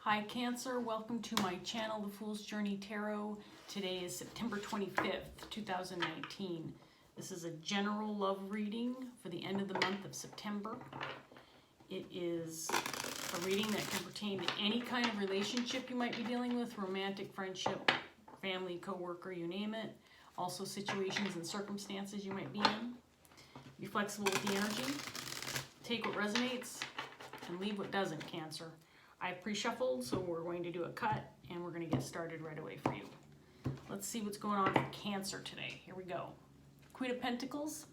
Hi Cancer, welcome to my channel, The Fool's Journey Tarot. Today is September 25th, 2019. This is a general love reading for the end of the month of September. It is a reading that can pertain to any kind of relationship you might be dealing with, romantic, friendship, family, co-worker, you name it. Also situations and circumstances you might be in. Be flexible with the energy. Take what resonates and leave what doesn't, Cancer. I've pre-shuffled, so we're going to do a cut, and we're going to get started right away for you. Let's see what's going on for Cancer today. Here we go. Queen of Pentacles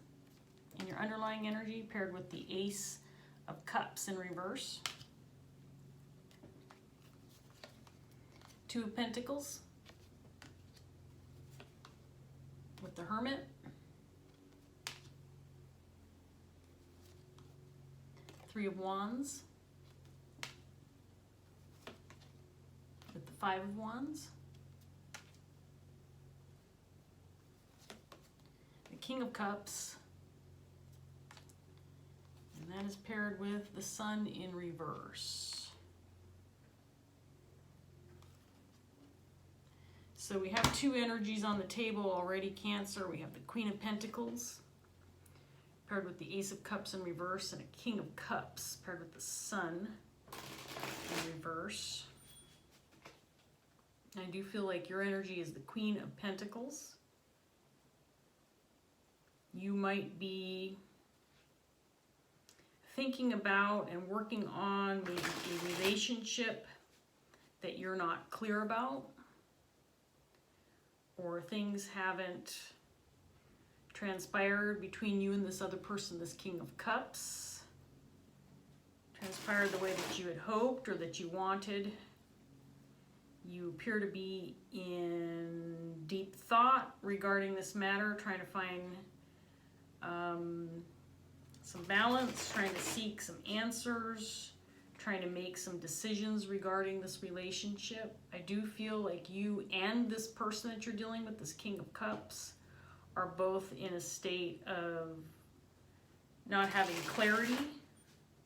in your underlying energy paired with the Ace of Cups in reverse. Two of Pentacles with the Hermit. Three of Wands with the Five of Wands. The King of Cups. And that is paired with the Sun in reverse. So we have two energies on the table already, Cancer. We have the Queen of Pentacles paired with the Ace of Cups in reverse, and a King of Cups paired with the Sun in reverse. I do feel like your energy is the Queen of Pentacles. You might be thinking about and working on maybe a relationship that you're not clear about, or things haven't transpired between you and this other person, this King of Cups. Transpired the way that you had hoped or that you wanted. You appear to be in deep thought regarding this matter, trying to find some balance, trying to seek some answers, trying to make some decisions regarding this relationship. I do feel like you and this person that you're dealing with, this King of Cups, are both in a state of not having clarity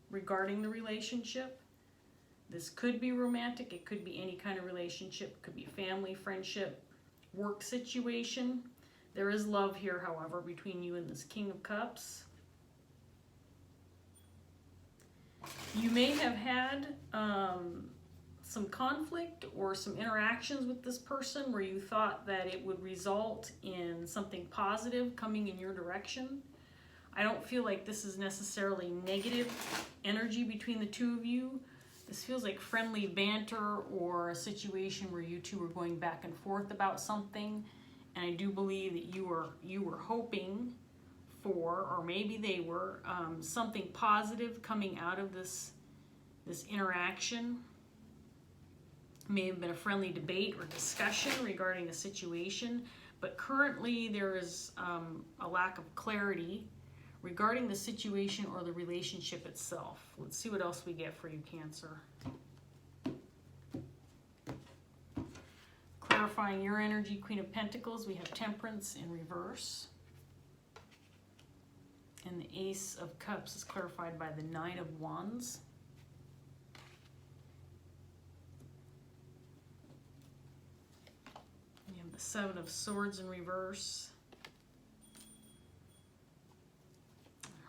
regarding the relationship. This could be romantic, it could be any kind of relationship, it could be family, friendship, work situation. There is love here, however, between you and this King of Cups. You may have had some conflict or some interactions with this person where you thought that it would result in something positive coming in your direction. I don't feel like this is necessarily negative energy between the two of you. This feels like friendly banter or a situation where you two are going back and forth about something. And I do believe that you were hoping for, or maybe they were, something positive coming out of this interaction. May have been a friendly debate or discussion regarding a situation, but currently there is a lack of clarity regarding the situation or the relationship itself. Let's see what else we get for you, Cancer. Clarifying your energy, Queen of Pentacles, we have Temperance in reverse. And the Ace of Cups is clarified by the Nine of Wands. We have the Seven of Swords in reverse.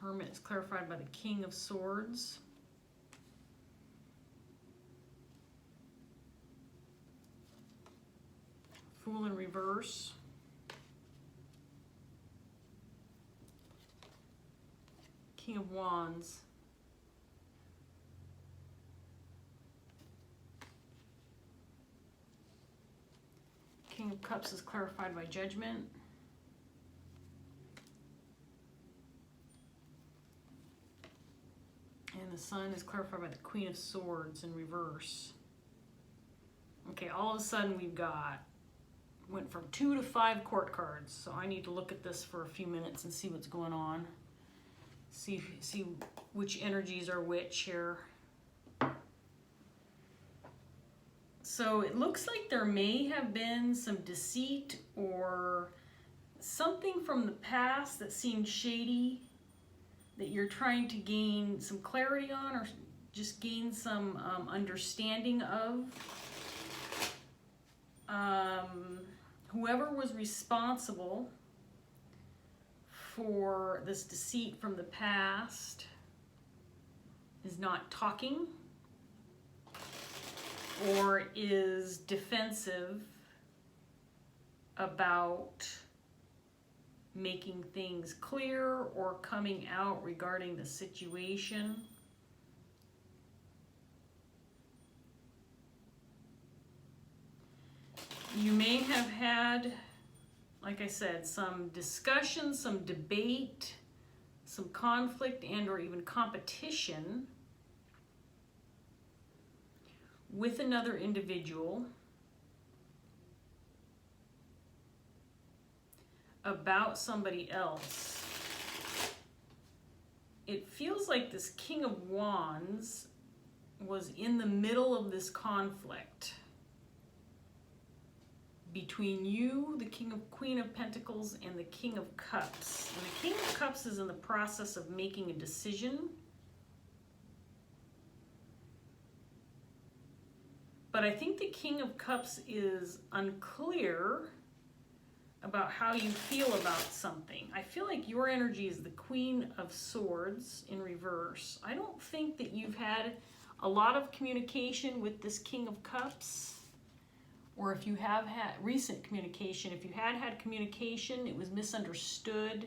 Hermit is clarified by the King of Swords. Fool in reverse. King of Wands. King of Cups is clarified by Judgment. And the Sun is clarified by the Queen of Swords in reverse. Okay, all of a sudden went from 2 to 5 court cards. So I need to look at this for a few minutes and see what's going on. See which energies are which here. So it looks like there may have been some deceit or something from the past that seemed shady that you're trying to gain some clarity on, or just gain some understanding of. Whoever was responsible for this deceit from the past is not talking or is defensive about making things clear or coming out regarding the situation. You may have had, like I said, some discussion, some debate, some conflict and or even competition with another individual about somebody else. It feels like this King of Wands was in the middle of this conflict between you, the Queen of Pentacles, and the King of Cups. And the King of Cups is in the process of making a decision. But I think the King of Cups is unclear about how you feel about something. I feel like your energy is the Queen of Swords in reverse. I don't think that you've had a lot of communication with this King of Cups. Or if you have had recent communication, if you had communication, it was misunderstood.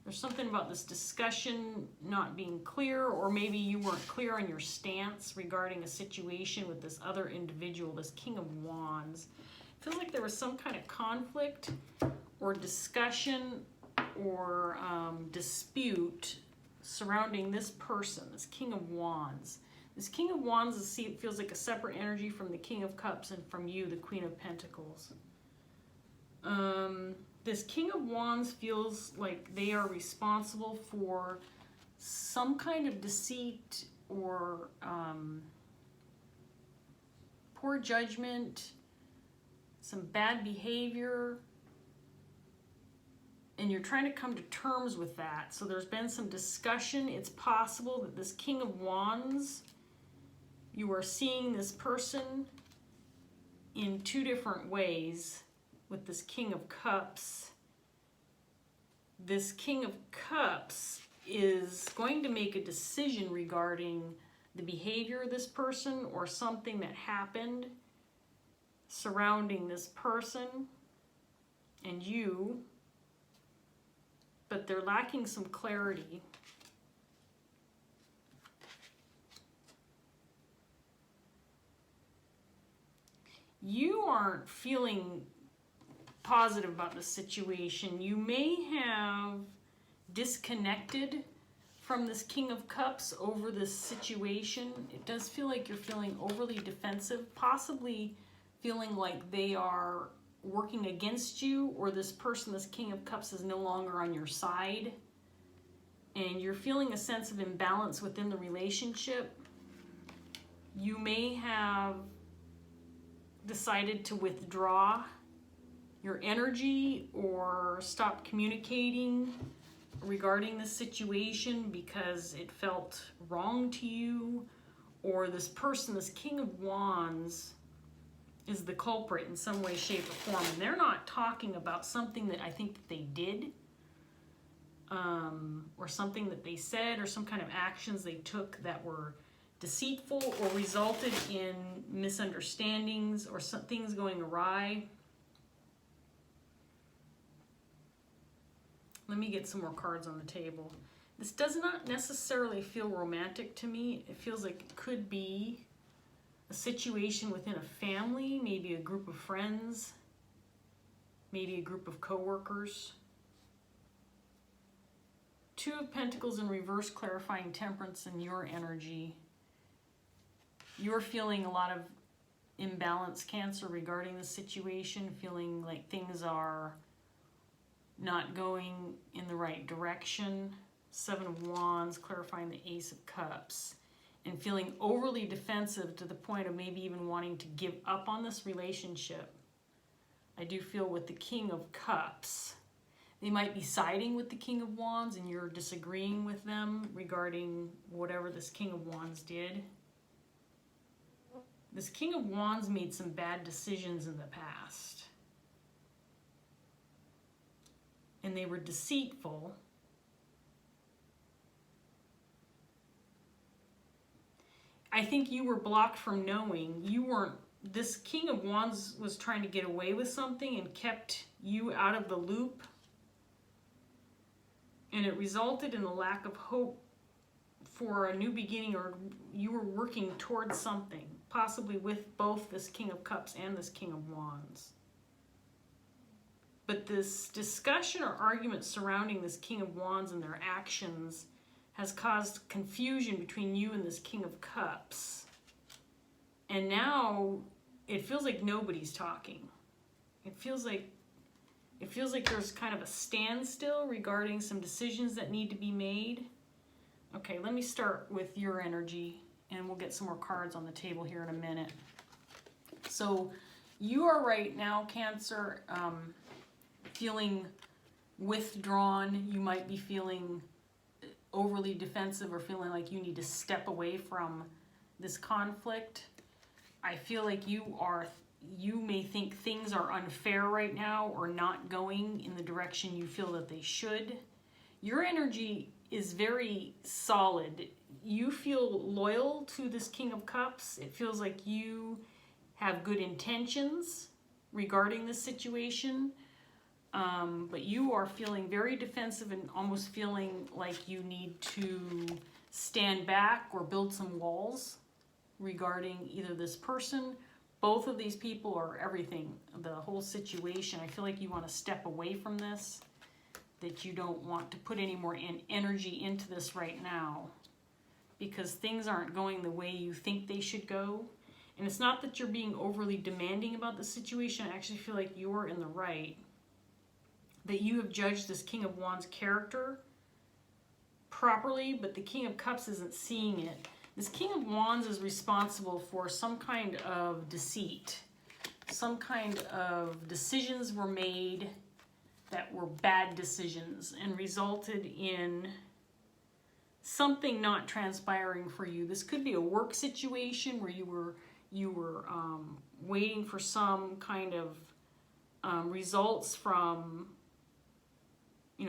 There's something about this discussion not being clear, or maybe you weren't clear on your stance regarding a situation with this other individual, this King of Wands. It feels like there was some kind of conflict or discussion or dispute surrounding this person, this King of Wands. This King of Wands it feels like a separate energy from the King of Cups and from you, the Queen of Pentacles. This King of Wands feels like they are responsible for some kind of deceit or poor judgment, some bad behavior, and you're trying to come to terms with that. So there's been some discussion. It's possible that this King of Wands, you are seeing this person in two different ways with this King of Cups. This King of Cups is going to make a decision regarding the behavior of this person or something that happened surrounding this person and you, but they're lacking some clarity. You aren't feeling positive about the situation. You may have disconnected from this King of Cups over this situation. It does feel like you're feeling overly defensive, possibly feeling like they are working against you, or this person, this King of Cups, is no longer on your side. And you're feeling a sense of imbalance within the relationship. You may have decided to withdraw your energy or stop communicating regarding this situation because it felt wrong to you, or this person, this King of Wands, is the culprit in some way, shape, or form. And they're not talking about something that I think that they did, or something that they said, or some kind of actions they took that were deceitful or resulted in misunderstandings or some things going awry. Let me get some more cards on the table. This does not necessarily feel romantic to me. It feels like it could be a situation within a family, maybe a group of friends, maybe a group of co-workers. Two of Pentacles in reverse, clarifying Temperance in your energy. You're feeling a lot of imbalance, Cancer, regarding the situation, feeling like things are not going in the right direction. Seven of Wands, clarifying the Ace of Cups. And feeling overly defensive to the point of maybe even wanting to give up on this relationship. I do feel with the King of Cups, They might be siding with the King of Wands and you're disagreeing with them regarding whatever this King of Wands did. This King of Wands made some bad decisions in the past. And they were deceitful. I think you were blocked from knowing. You weren't, this King of Wands was trying to get away with something and kept you out of the loop. And it resulted in a lack of hope for a new beginning, or you were working towards something, possibly with both this King of Cups and this King of Wands. But this discussion or argument surrounding this King of Wands and their actions has caused confusion between you and this King of Cups. And now it feels like nobody's talking. It feels like there's kind of a standstill regarding some decisions that need to be made. Okay, let me start with your energy and we'll get some more cards on the table here in a minute. So you are right now, Cancer, feeling withdrawn. You might be feeling overly defensive or feeling like you need to step away from this conflict. I feel like you may think things are unfair right now or not going in the direction you feel that they should. Your energy is very solid. You feel loyal to this King of Cups. It feels like you have good intentions regarding this situation. But you are feeling very defensive and almost feeling like you need to stand back or build some walls regarding either this person, both of these people, or everything, the whole situation. I feel like you want to step away from this, that you don't want to put any more energy into this right now because things aren't going the way you think they should go. And it's not that you're being overly demanding about the situation. I actually feel like you're in the right, that you have judged this King of Wands character properly, but the King of Cups isn't seeing it. This King of Wands is responsible for some kind of deceit. Some kind of decisions were made that were bad decisions and resulted in something not transpiring for you. This could be a work situation where you were waiting for some kind of results from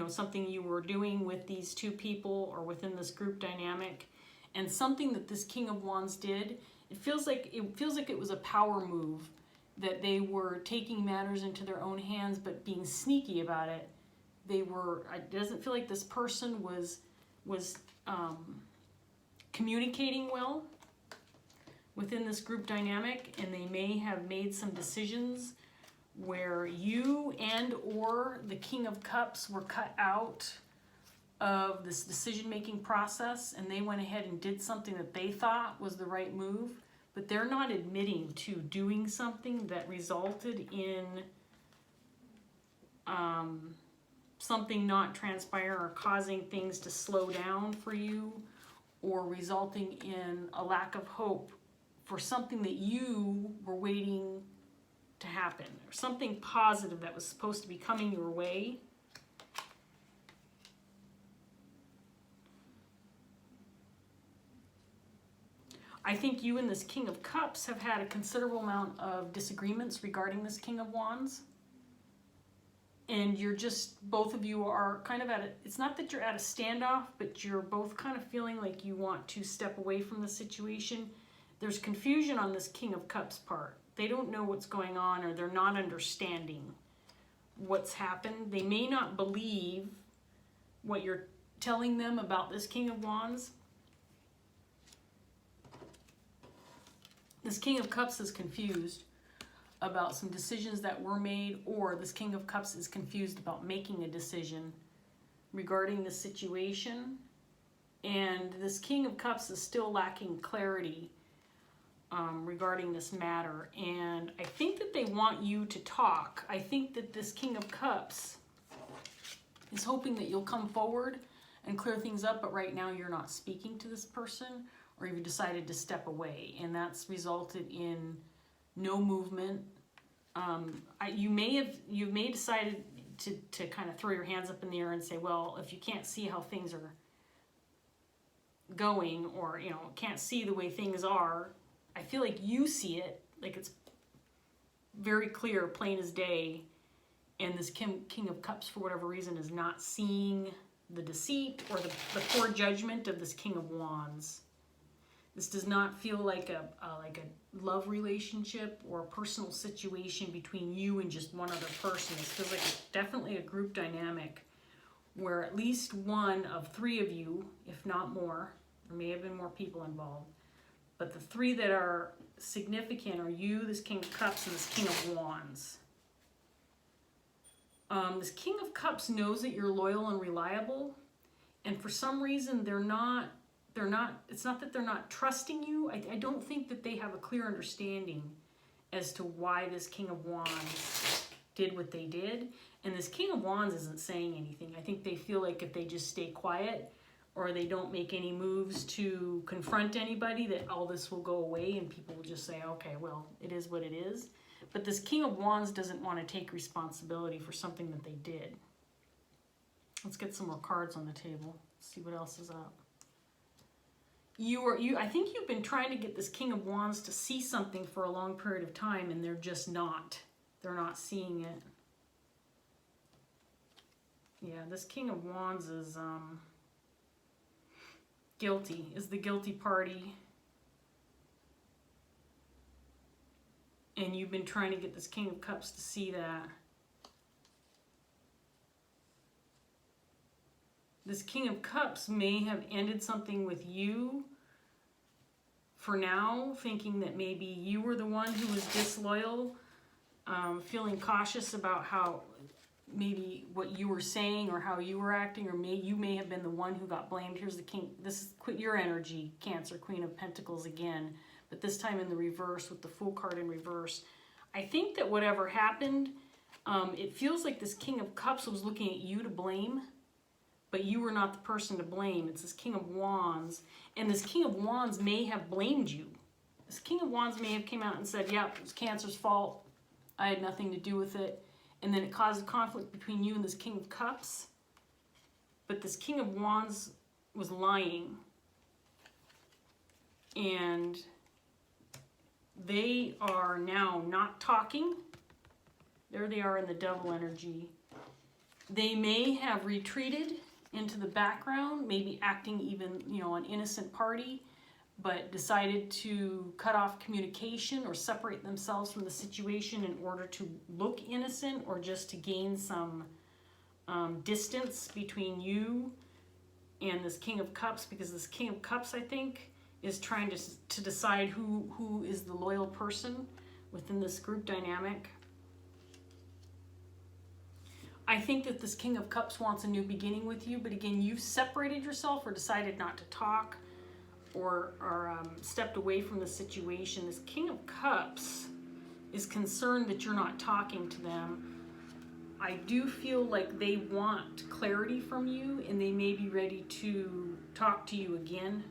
something you were doing with these two people or within this group dynamic, and something that this King of Wands did, it feels like it was a power move, that they were taking matters into their own hands but being sneaky about it. It doesn't feel like this person was communicating well within this group dynamic, and they may have made some decisions where you and or the King of Cups were cut out of this decision-making process, and they went ahead and did something that they thought was the right move, but they're not admitting to doing something that resulted in something not transpiring or causing things to slow down for you, or resulting in a lack of hope for something that you were waiting to happen, or something positive that was supposed to be coming your way. I think you and this King of Cups have had a considerable amount of disagreements regarding this King of Wands. And you're just, both of you are kind of it's not that you're at a standoff, but you're both kind of feeling like you want to step away from the situation. There's confusion on this King of Cups part. They don't know what's going on, or they're not understanding what's happened. They may not believe what you're telling them about this King of Wands. This King of Cups is confused about some decisions that were made, or this King of Cups is confused about making a decision regarding the situation. And this King of Cups is still lacking clarity regarding this matter. And I think that they want you to talk. I think that this King of Cups is hoping that you'll come forward and clear things up, but right now you're not speaking to this person, or you've decided to step away, and that's resulted in no movement. You may have decided to kind of throw your hands up in the air and say, well, if you can't see how things are going, or, you know, can't see the way things are, I feel like you see it, like it's very clear, plain as day, and this King of Cups, for whatever reason, is not seeing the deceit or the poor judgment of this King of Wands. This does not feel like a love relationship or a personal situation between you and just one other person. This feels like definitely a group dynamic where at least one of three of you, if not more, there may have been more people involved, but the three that are significant are you, this King of Cups, and this King of Wands. This King of Cups knows that you're loyal and reliable, and for some reason it's not that they're not trusting you. I don't think that they have a clear understanding as to why this King of Wands did what they did. And this King of Wands isn't saying anything. I think they feel like if they just stay quiet or they don't make any moves to confront anybody, that all this will go away and people will just say, okay, well, it is what it is. But this King of Wands doesn't want to take responsibility for something that they did. Let's get some more cards on the table. See what else is up. I think you've been trying to get this King of Wands to see something for a long period of time, and they're just not. They're not seeing it. Yeah, this King of Wands is guilty, is the guilty party. And you've been trying to get this King of Cups to see that. This King of Cups may have ended something with you for now, thinking that maybe you were the one who was disloyal, feeling cautious about how maybe what you were saying or how you were acting, or you may have been the one who got blamed. Here's the King. This is your energy, Cancer, Queen of Pentacles again, but this time in the reverse with the Fool card in reverse. I think that whatever happened, it feels like this King of Cups was looking at you to blame, but you were not the person to blame. It's this King of Wands, and this King of Wands may have blamed you. This King of Wands may have came out and said, yeah, it was Cancer's fault. I had nothing to do with it. And then it caused a conflict between you and this King of Cups. But this King of Wands was lying. And they are now not talking. There they are in the Devil energy. They may have retreated into the background, maybe acting even, an innocent party, but decided to cut off communication or separate themselves from the situation in order to look innocent, or just to gain some distance between you and this King of Cups, because this King of Cups, I think, is trying to decide who is the loyal person within this group dynamic. I think that this King of Cups wants a new beginning with you, but again, you've separated yourself or decided not to talk, or stepped away from the situation. This King of Cups is concerned that you're not talking to them. I do feel like they want clarity from you, and they may be ready to talk to you again.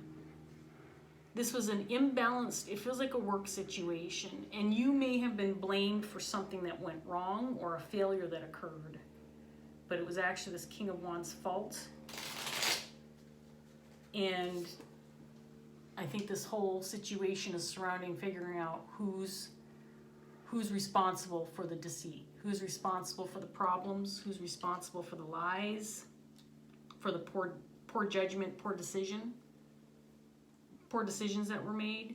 This was an imbalanced, it feels like a work situation, and you may have been blamed for something that went wrong or a failure that occurred. But it was actually this King of Wands' fault. And I think this whole situation is surrounding figuring out who's responsible for the deceit, who's responsible for the problems, who's responsible for the lies, for the poor judgment, poor decisions that were made,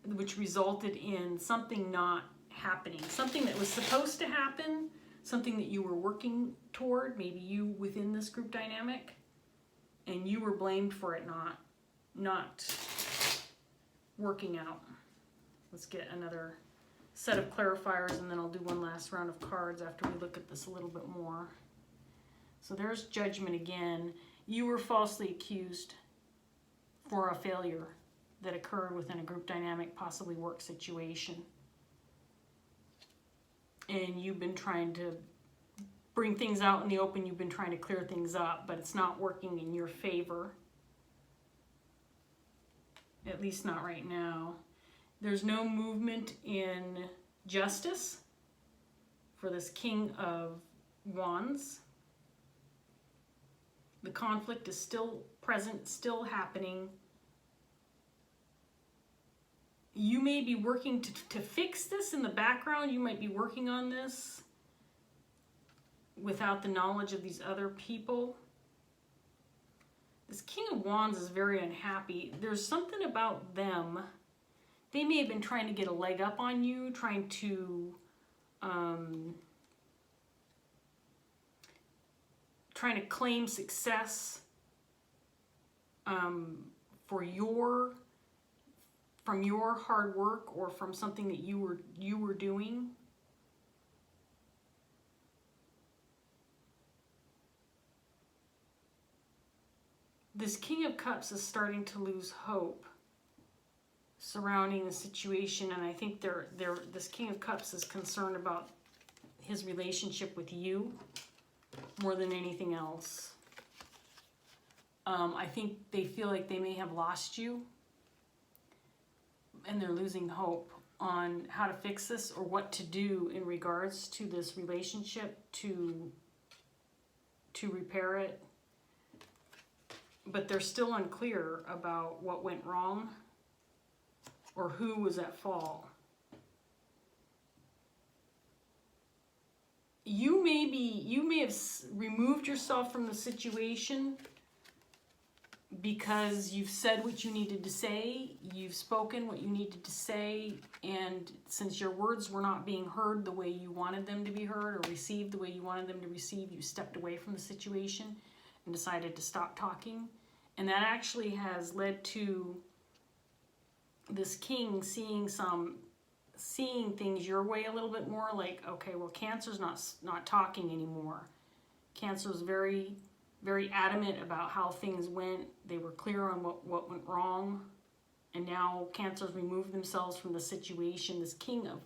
which resulted in something not happening, something that was supposed to happen, something that you were working toward, maybe you within this group dynamic, and you were blamed for it not working out. Let's get another set of clarifiers, and then I'll do one last round of cards after we look at this a little bit more. So there's Judgment again. You were falsely accused for a failure that occurred within a group dynamic, possibly work situation. And you've been trying to bring things out in the open, you've been trying to clear things up, but it's not working in your favor. At least not right now. There's no movement in justice for this King of Wands. The conflict is still present, still happening. You may be working to fix this in the background. You might be working on this without the knowledge of these other people. This King of Wands is very unhappy. There's something about them. They may have been trying to get a leg up on you, trying to claim success from your hard work or from something that you were doing. This King of Cups is starting to lose hope surrounding the situation, and I think this King of Cups is concerned about his relationship with you more than anything else. I think they feel like they may have lost you, and they're losing hope on how to fix this or what to do in regards to this relationship to repair it. But they're still unclear about what went wrong or who was at fault. You may have removed yourself from the situation because you've said what you needed to say, you've spoken what you needed to say, and since your words were not being heard the way you wanted them to be heard or received the way you wanted them to receive, you stepped away from the situation and decided to stop talking. And that actually has led to this king seeing things your way a little bit more, like, okay, well, Cancer's not talking anymore. Cancer's very, very adamant about how things went. They were clear on what went wrong. And now Cancer's removed themselves from the situation. This King of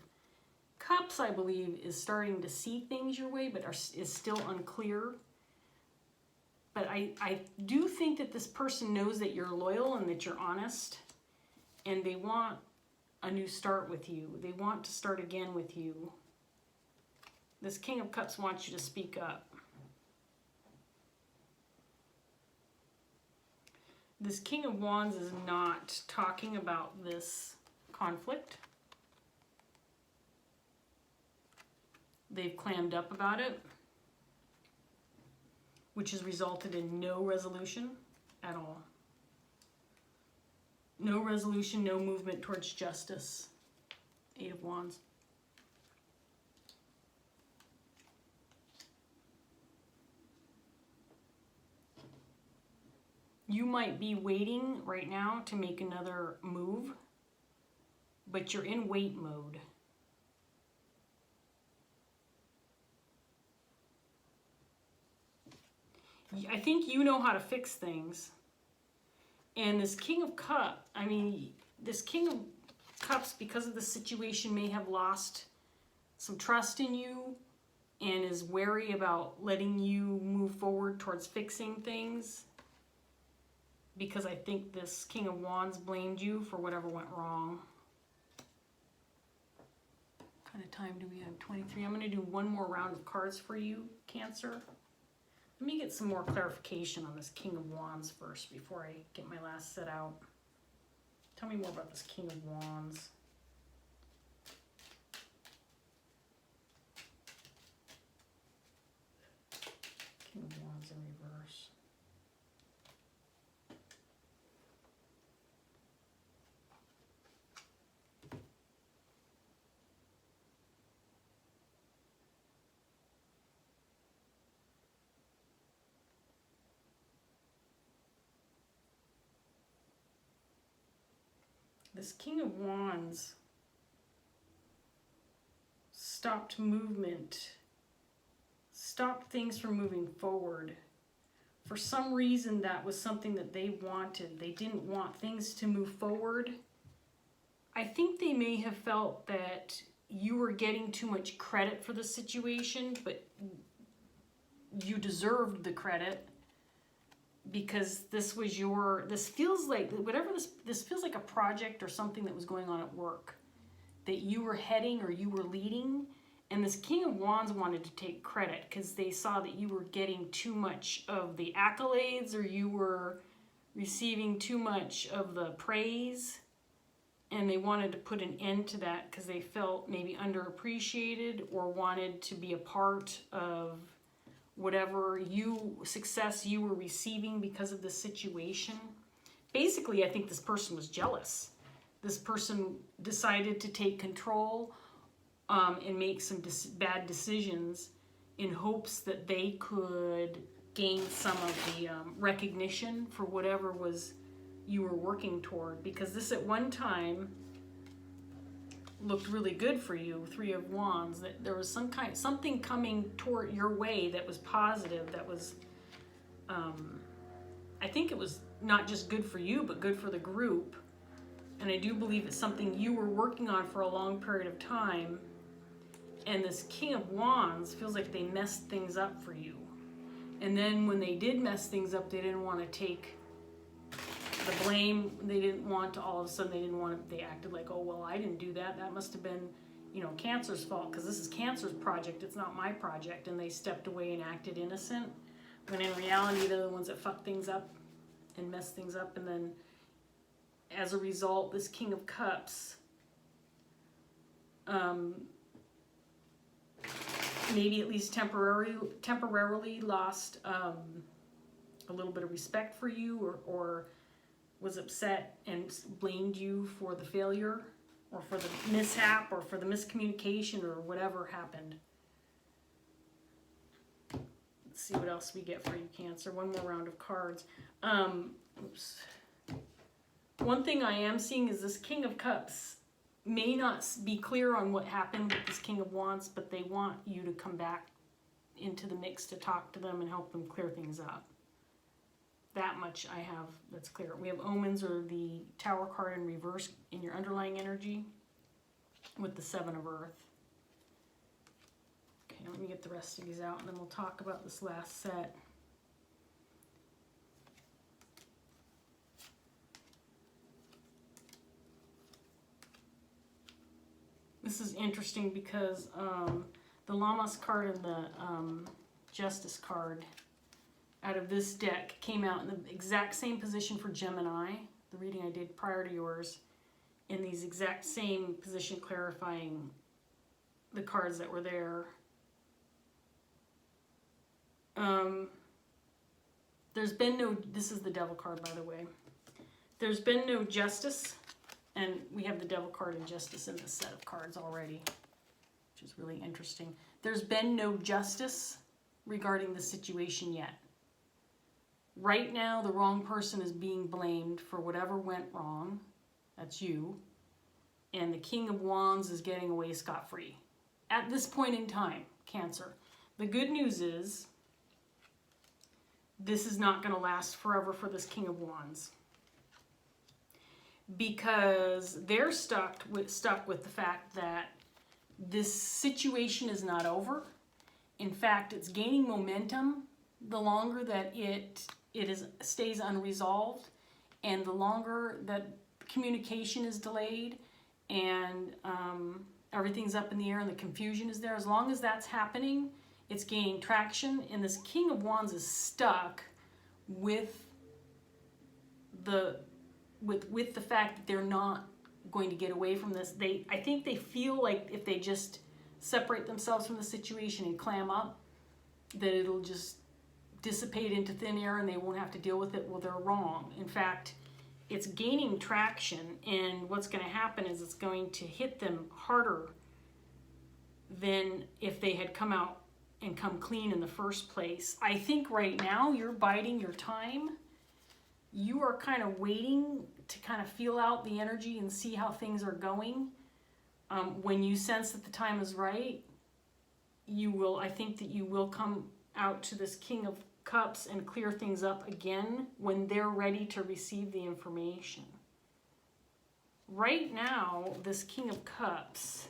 Cups, I believe, is starting to see things your way, but is still unclear. But I do think that this person knows that you're loyal and that you're honest, and they want a new start with you. They want to start again with you. This King of Cups wants you to speak up. This King of Wands is not talking about this conflict. They've clammed up about it, which has resulted in no resolution at all. No resolution, no movement towards justice. Eight of Wands. You might be waiting right now to make another move, but you're in wait mode. I think you know how to fix things. And this King of Cups, this King of Cups, because of the situation, may have lost some trust in you and is wary about letting you move forward towards fixing things. Because I think this King of Wands blamed you for whatever went wrong. What kind of time do we have? 23. I'm going to do one more round of cards for you, Cancer. Let me get some more clarification on this King of Wands first before I get my last set out. Tell me more about this King of Wands. King of Wands in reverse. This King of Wands stopped movement, stopped things from moving forward. For some reason, that was something that they wanted. They didn't want things to move forward. I think they may have felt that you were getting too much credit for the situation, but you deserved the credit. Because this feels like this feels like a project or something that was going on at work that you were heading or you were leading, And this King of Wands wanted to take credit because they saw that you were getting too much of the accolades, or you were receiving too much of the praise. And they wanted to put an end to that because they felt maybe underappreciated, or wanted to be a part of whatever success you were receiving because of the situation. Basically, I think this person was jealous. This person decided to take control and make some bad decisions in hopes that they could gain some of the recognition for whatever was you were working toward. Because this at one time looked really good for you, Three of Wands, that there was something coming toward your way that was positive, that was, I think it was not just good for you, but good for the group. And I do believe it's something you were working on for a long period of time. And this King of Wands feels like they messed things up for you. And then when they did mess things up, they didn't want to take the blame. They didn't want to, all of a sudden, they acted like, oh, well, I didn't do that. That must have been, Cancer's fault, because this is Cancer's project. It's not my project. And they stepped away and acted innocent. When in reality, they're the ones that fucked things up and messed things up. And then as a result, this King of Cups, maybe at least temporarily lost a little bit of respect for you, or was upset and blamed you for the failure, or for the mishap, or for the miscommunication, or whatever happened. Let's see what else we get for you, Cancer. One more round of cards. Oops. One thing I am seeing is this King of Cups may not be clear on what happened with this King of Wands, but they want you to come back into the mix to talk to them and help them clear things up. That much I have that's clear. We have Omens, or the Tower card in reverse in your underlying energy, with the Seven of Earth. Okay, let me get the rest of these out, and then we'll talk about this last set. This is interesting because the Lamas card and the Justice card out of this deck came out in the exact same position for Gemini, the reading I did prior to yours, in these exact same position, clarifying the cards that were there. There's been no, this is the Devil card, by the way. There's been no justice, and we have the Devil card and Justice in this set of cards already, which is really interesting. There's been no justice regarding the situation yet. Right now, the wrong person is being blamed for whatever went wrong. That's you. And the King of Wands is getting away scot-free. At this point in time, Cancer. The good news is, this is not going to last forever for this King of Wands. Because they're stuck with the fact that this situation is not over. In fact, it's gaining momentum the longer that it stays unresolved, and the longer that communication is delayed, and everything's up in the air and the confusion is there. As long as that's happening, it's gaining traction, and this King of Wands is stuck with the fact that they're not going to get away from this. I think they feel like if they just separate themselves from the situation and clam up, that it'll just dissipate into thin air and they won't have to deal with it. Well, they're wrong. In fact, it's gaining traction, and what's going to happen is it's going to hit them harder than if they had come out and come clean in the first place. I think right now you're biding your time. You are kind of waiting to kind of feel out the energy and see how things are going. When you sense that the time is right, I think that you will come out to this King of Cups and clear things up again when they're ready to receive the information. Right now, this King of Cups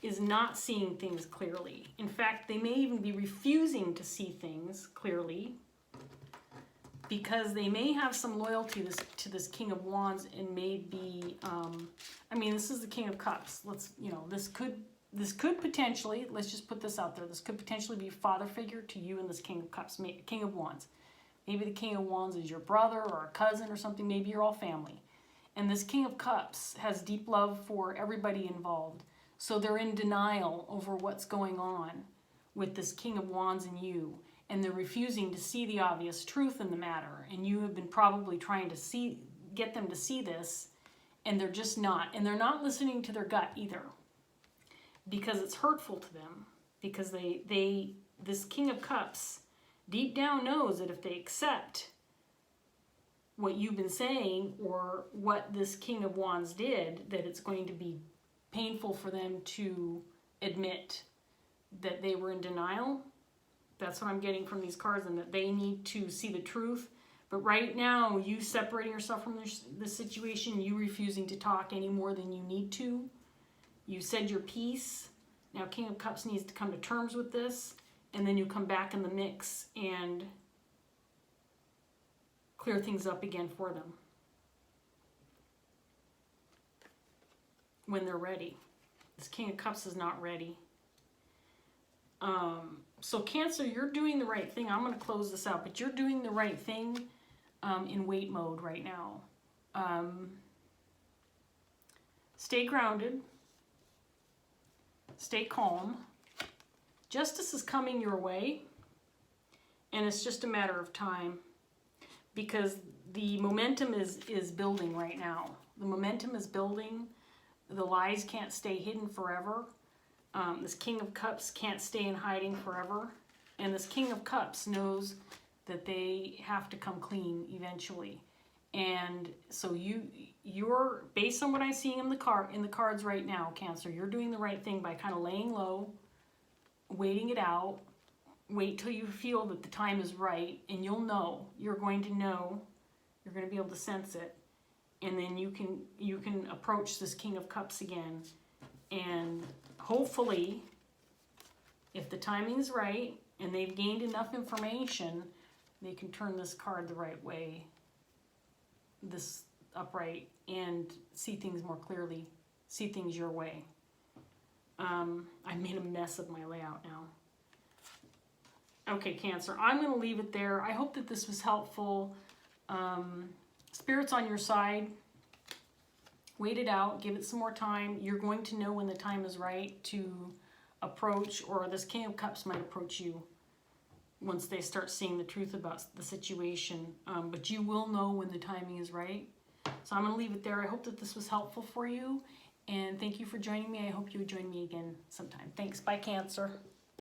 is not seeing things clearly. In fact, they may even be refusing to see things clearly, because they may have some loyalty to this King of Wands, and may be, this is the King of Cups. This could this could potentially, let's just put this out there, this could potentially be a father figure to you and this King of Cups, King of Wands. Maybe the King of Wands is your brother or a cousin or something. Maybe you're all family. And this King of Cups has deep love for everybody involved. So they're in denial over what's going on with this King of Wands and you. And they're refusing to see the obvious truth in the matter. And you have been probably trying to get them to see this, and they're just not. And they're not listening to their gut either, because it's hurtful to them. Because this King of Cups deep down knows that if they accept what you've been saying or what this King of Wands did, that it's going to be painful for them to admit that they were in denial. That's what I'm getting from these cards, and that they need to see the truth. But right now, you separating yourself from this situation, you refusing to talk any more than you need to. You said your piece. Now King of Cups needs to come to terms with this, and then you come back in the mix and clear things up again for them when they're ready. This King of Cups is not ready. So Cancer, you're doing the right thing. I'm going to close this out, but you're doing the right thing in wait mode right now. Stay grounded. Stay calm. Justice is coming your way, and it's just a matter of time, because the momentum is building right now. The momentum is building. The lies can't stay hidden forever. This King of Cups can't stay in hiding forever. And this King of Cups knows that they have to come clean eventually. And so you're based on what I'm seeing in the cards right now, Cancer, you're doing the right thing by kind of laying low, waiting it out. Wait till you feel that the time is right, and you'll know. You're going to know. You're going to be able to sense it. And then you can approach this King of Cups again. And hopefully, if the timing's right and they've gained enough information, they can turn this card the right way, this upright, and see things more clearly, see things your way. I made a mess of my layout now. Okay, Cancer, I'm going to leave it there. I hope that this was helpful. Spirit's on your side. Wait it out. Give it some more time. You're going to know when the time is right to approach, or this King of Cups might approach you once they start seeing the truth about the situation. But you will know when the timing is right. So I'm going to leave it there. I hope that this was helpful for you. And thank you for joining me. I hope you would join me again sometime. Thanks. Bye, Cancer.